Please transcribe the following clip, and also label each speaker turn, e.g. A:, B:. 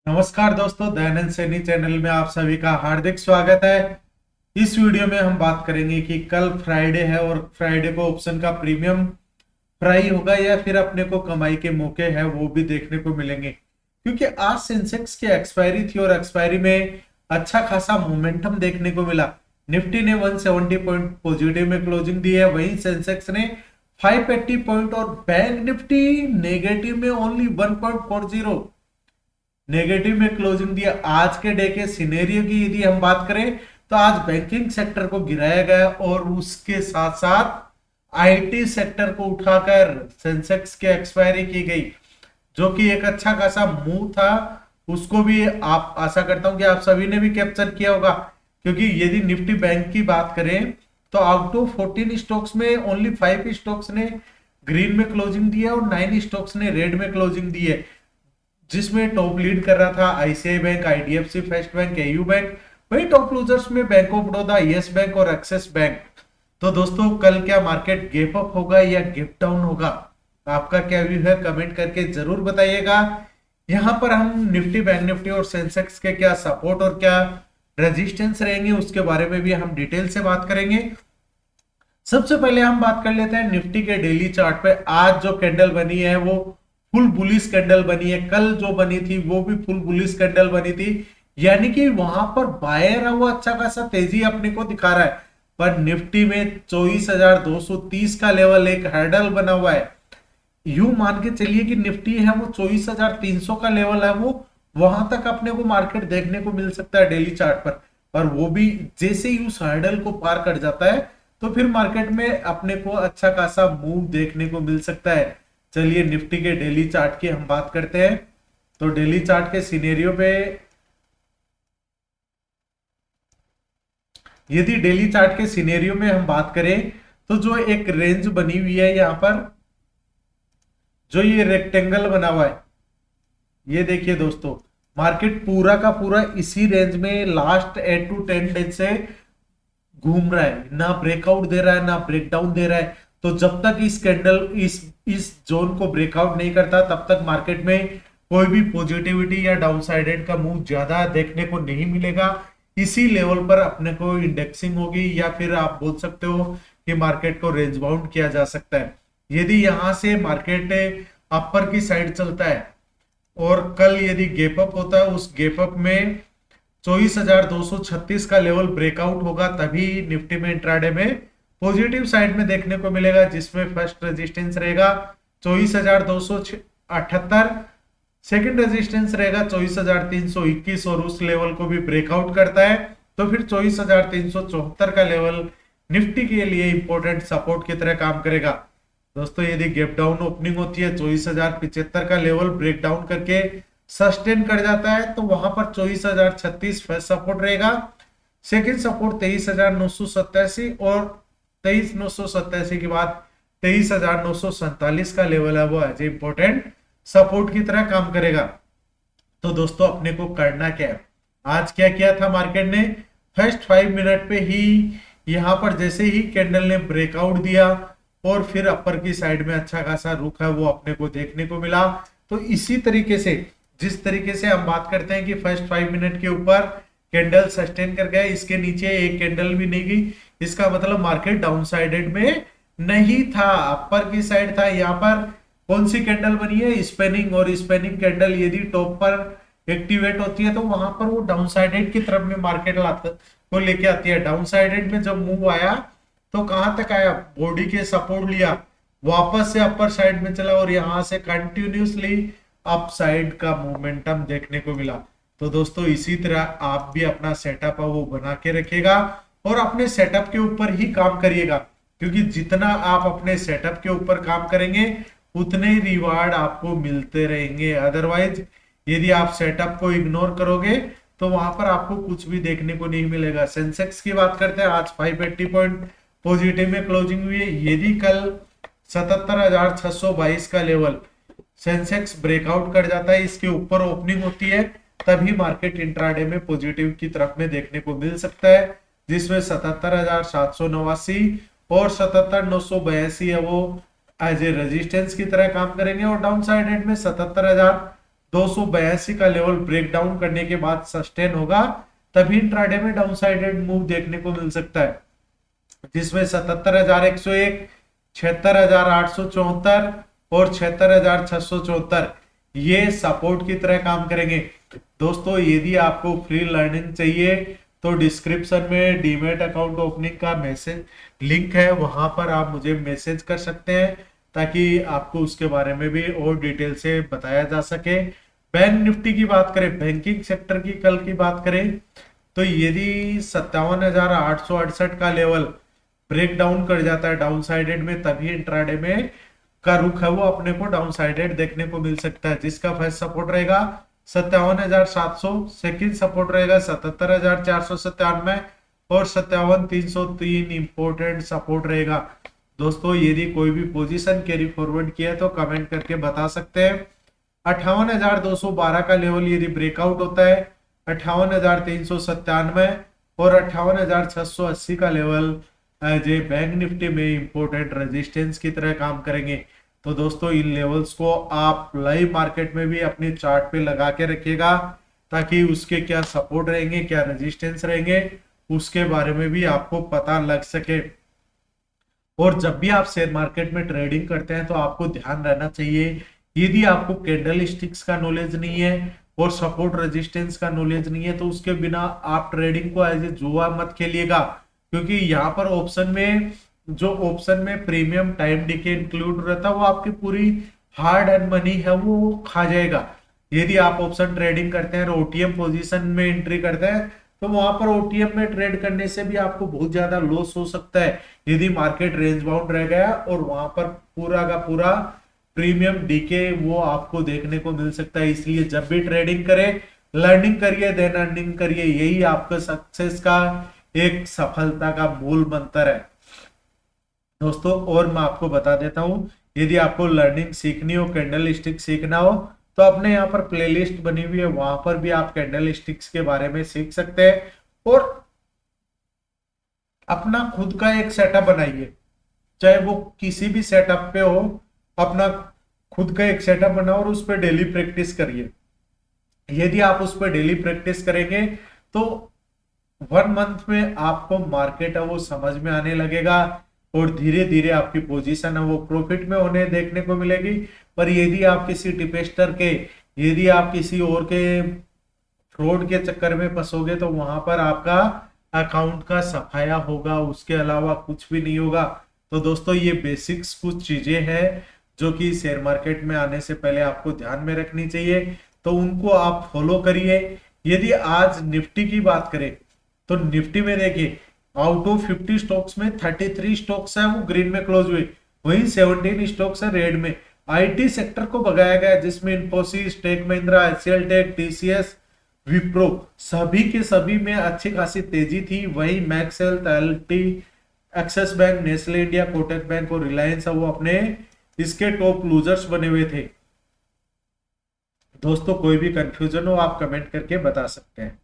A: नमस्कार दोस्तों, दयानंद सैनी चैनल में आप सभी का हार्दिक स्वागत है। इस वीडियो में हम बात करेंगे कि कल फ्राइडे है और फ्राइडे को ऑप्शन का प्रीमियम फ्राई होगा या फिर अपने को कमाई के मौके हैं वो भी देखने को मिलेंगे, क्योंकि आज सेंसेक्स की एक्सपायरी थी और एक्सपायरी में अच्छा खासा मोमेंटम देखने को मिला। निफ्टी ने 170 पॉइंट पॉजिटिव में क्लोजिंग दी है, वहीं सेंसेक्स ने 580 पॉइंट और बैंक निफ्टी नेगेटिव में ओनली 1.40 नेगेटिव में क्लोजिंग दिया। आज के डे के सिनेरियो की यदि हम बात करें तो आज बैंकिंग सेक्टर को गिराया गया और उसके साथ साथ आईटी सेक्टर को उठाकर सेंसेक्स की एक्सपायरी की गई, जो कि एक अच्छा खासा मूव था। उसको भी आप आशा करता हूं कि आप सभी ने भी कैप्चर किया होगा, क्योंकि यदि निफ्टी बैंक की बात करें तो आउट ऑफ 14 स्टॉक्स में ओनली 5 स्टॉक्स ने ग्रीन में क्लोजिंग दी है और 9 स्टॉक्स ने रेड में क्लोजिंग दी है, जिसमें टॉप लीड कर रहा था ICI bank, IDFC first bank, AU bank. वही टॉप लूजर्स में bank of Baroda, yes bank और एक्सिस बैंक। तो दोस्तों, कल क्या मार्केट गैप अप होगा या गैप डाउन होगा? आपका क्या व्यू है, कमेंट करके जरूर बताइएगा। यहाँ पर हम निफ्टी, बैंक निफ्टी और सेंसेक्स के क्या सपोर्ट और क्या रेजिस्टेंस रहेंगे उसके बारे में भी हम डिटेल से बात करेंगे। सबसे पहले हम बात कर लेते हैं निफ्टी के डेली चार्ट पे। आज जो कैंडल बनी है वो फुल बुलिश कैंडल बनी है। कल जो बनी थी वो भी फुल बुलिश कैंडल बनी थी, यानी कि वहां पर बायर है वो अच्छा खासा तेजी अपने को दिखा रहा है। पर निफ्टी में 24,230 का लेवल एक हर्डल बना हुआ है। यूं मान के चलिए कि निफ्टी है वो 24,300 का लेवल है, वो वहां तक अपने को मार्केट देखने को मिल सकता है डेली चार्ट पर वो भी जैसे ही उस हर्डल को पार कर जाता है तो फिर मार्केट में अपने को अच्छा खासा मूव देखने को मिल सकता है। चलिए निफ्टी के डेली चार्ट की हम बात करते हैं। तो डेली चार्ट के सिनेरियो पे यदि डेली चार्ट के सिनेरियो में हम बात करें तो जो एक रेंज बनी हुई है यहाँ पर, जो ये रेक्टेंगल बना हुआ है, ये देखिए दोस्तों, मार्केट पूरा का पूरा इसी रेंज में लास्ट 8 to 10 डेज से घूम रहा है, ना ब्रेकआउट दे रहा है ना ब्रेकडाउन दे रहा है। तो जब तक इस कैंडल इस जोन को ब्रेकआउट नहीं करता तब तक मार्केट में कोई भी पॉजिटिविटी या डाउनसाइडेड का मूव ज्यादा देखने को नहीं मिलेगा। इसी लेवल पर अपने को इंडेक्सिंग होगी या फिर आप बोल सकते हो कि मार्केट को रेंज बाउंड किया जा सकता है। यदि यहां से मार्केट अपर की साइड चलता है और कल यदि गैप अप होता है, उस गैप अप में 24,236 का लेवल ब्रेकआउट होगा, तभी निफ्टी में इंट्राडे में पॉजिटिव साइड में देखने को मिलेगा, जिसमें फर्स्ट रेजिस्टेंस रहेगा 24,278, सेकंड रेजिस्टेंस रहेगा 24,321 और उस लेवल को भी ब्रेकआउट करता है तो फिर 24,374 का लेवल निफ्टी के लिए इंपॉर्टेंट सपोर्ट की तरह काम करेगा। दोस्तों, यदि गैप डाउन ओपनिंग होती है 24,075 का लेवल ब्रेक डाउन करके सस्टेन कर जाता है तो वहां पर 24,036 फर्स्ट सपोर्ट रहेगा, सेकंड सपोर्ट 23,987 और 23,987 के बाद 23,947 का लेवल है वो एज इंपॉर्टेंट सपोर्ट की तरह काम करेगा। तो दोस्तों, अपने को करना क्या है, आज क्या किया था मार्केट ने, फर्स्ट 5 मिनट पे ही यहाँ पर जैसे ही कैंडल ने ब्रेकआउट दिया और फिर अपर की साइड में अच्छा खासा रुख है वो अपने को देखने को मिला। तो इसी तरीके से, जिस तरीके से हम बात करते हैं कि फर्स्ट 5 मिनट के ऊपर कैंडल सस्टेन कर गया, इसके नीचे एक कैंडल भी नहीं गई, इसका मतलब मार्केट डाउनसाइडेड में नहीं था, अपर की साइड था। यहाँ पर कौन सी कैंडल बनी है, स्पेनिंग, और स्पेनिंग कैंडल यदि टॉप पर एक्टिवेट होती है तो वहां पर वो डाउनसाइडेड की तरफ में मार्केट लाता को लेके आती है। डाउनसाइडेड में जब मूव आया तो कहां तक आया, बॉडी के सपोर्ट लिया, वापस से अपर साइड में चला और यहां से कंटिन्यूसली अप साइड का मोमेंटम देखने को मिला। तो दोस्तों, इसी तरह आप भी अपना सेटअप है वो बना के रखिएगा और अपने सेटअप के ऊपर ही काम करिएगा, क्योंकि जितना आप अपने सेटअप के ऊपर काम करेंगे उतने ही रिवार्ड आपको मिलते रहेंगे। अदरवाइज यदि आप सेटअप को इग्नोर करोगे तो वहां पर आपको कुछ भी देखने को नहीं मिलेगा। सेंसेक्स की बात करते हैं, आज 580 पॉइंट पॉजिटिव में क्लोजिंग हुई है। यदि कल 77,622 का लेवल सेंसेक्स ब्रेकआउट कर जाता है, इसके ऊपर ओपनिंग होती है, तभी मार्केट इंट्राडे में पॉजिटिव की तरफ में देखने को मिल सकता है, जिसमें 77,789 और 77,982 है वो एज ए रेजिस्टेंस की तरह काम करेंगे और डाउन साइड में 77,000 282 का लेवल ब्रेक डाउन करने के बाद सस्टेन होगा, तभी इंट्राडे में डाउन साइडेड मूव देखने को मिल सकता है, जिसमें 77,101, 76,874 और 76,674 ये सपोर्ट की तरह काम करेंगे। दोस्तों यदि आपको फ्री लर्निंग चाहिए तो डिस्क्रिप्शन में डीमैट अकाउंट ओपनिंग का मैसेज लिंक है, वहां पर आप मुझे मैसेज कर सकते हैं ताकि आपको उसके बारे में भी और डिटेल से बताया जा सके। बैंक निफ्टी की बात करें, बैंकिंग सेक्टर की कल की बात करें तो यदि 57,868 का लेवल ब्रेक डाउन कर जाता है डाउन साइडेड में, तभी इंट्राडे में का रुख है वो अपने को डाउन साइडेड देखने को मिल सकता है, जिसका फर्स्ट सपोर्ट रहेगा 57,700, सेकंड सपोर्ट रहेगा 77,497 और 57,303 इंपोर्टेंट सपोर्ट रहेगा। दोस्तों यदि कोई भी पोजीशन कैरी फॉरवर्ड किया है तो कमेंट करके बता सकते हैं। 58,212 का लेवल यदि ब्रेकआउट होता है, 58,397 और 58,680 का लेवल जो बैंक निफ्टी में इंपोर्टेंट रेजिस्टेंस की तरह काम करेंगे। तो दोस्तों इन लेवल्स को आप लाइव मार्केट में भी अपने चार्ट पे लगा के रखिएगा ताकि उसके क्या सपोर्ट रहेंगे, क्या रेजिस्टेंस रहेंगे, उसके बारे में भी आपको पता लग सके। और जब भी आप शेयर मार्केट में ट्रेडिंग करते हैं तो आपको ध्यान रहना चाहिए, यदि आपको कैंडल स्टिक्स का नॉलेज नहीं है और सपोर्ट रेजिस्टेंस का नॉलेज नहीं है तो उसके बिना आप ट्रेडिंग को एज ए जुआ मत खेलिएगा, क्योंकि यहाँ पर ऑप्शन में प्रीमियम टाइम डिके इंक्लूड रहता है, वो आपकी पूरी हार्ड एंड मनी है वो खा जाएगा। यदि आप ऑप्शन ट्रेडिंग करते हैं और ओटीएम पोजीशन में एंट्री करते हैं तो वहां पर ओटीएम में ट्रेड करने से भी आपको बहुत ज्यादा लॉस हो सकता है, यदि मार्केट रेंज बाउंड रह गया और वहां पर पूरा का पूरा प्रीमियम डीके वो आपको देखने को मिल सकता है। इसलिए जब भी ट्रेडिंग करें, लर्निंग करिए देन अर्निंग करिए, यही आपका सक्सेस का एक सफलता का मूल मंत्र है। दोस्तों और मैं आपको बता देता हूं, यदि आपको लर्निंग सीखनी हो, कैंडल स्टिक सीखना हो, तो अपने यहाँ पर प्लेलिस्ट बनी हुई है, वहां पर भी आप कैंडल स्टिक्स के बारे में सीख सकते हैं और अपना खुद का एक सेटअप बनाइए, चाहे वो किसी भी सेटअप पे हो, अपना खुद का एक सेटअप बनाओ और उस पर डेली प्रैक्टिस करिए। यदि आप उस पर डेली प्रैक्टिस करेंगे तो 1 मंथ में आपको मार्केट है वो समझ में आने लगेगा और धीरे धीरे आपकी पोजीशन है वो प्रॉफिट में होने देखने को मिलेगी। पर यदि आप किसी टिपेस्टर के, यदि आप किसी और के फ्रॉड के चक्कर में फंसोगे तो वहां पर आपका अकाउंट का सफाया होगा, उसके अलावा कुछ भी नहीं होगा। तो दोस्तों ये बेसिक्स कुछ चीजें हैं जो कि शेयर मार्केट में आने से पहले आपको ध्यान में रखनी चाहिए, तो उनको आप फॉलो करिए। यदि आज निफ्टी की बात करें तो निफ्टी में देखिए आउट ऑफ 50 स्टॉक्स में 33 स्टॉक्स है वो ग्रीन में क्लोज हुए, वहीं 17 स्टॉक्स है रेड में। आईटी सेक्टर को भगाया गया जिसमें Infosys, tech Mahindra, HCL tech, TCS, Wipro सभी के सभी में अच्छी खासी तेजी थी। वहीं Max health, LT, Axis bank, Nestle India, Kotak bank और रिलायंस वो अपने इसके टॉप लूजर्स बने हुए थे। दोस्तों कोई भी कंफ्यूजन हो आप कमेंट करके बता सकते हैं।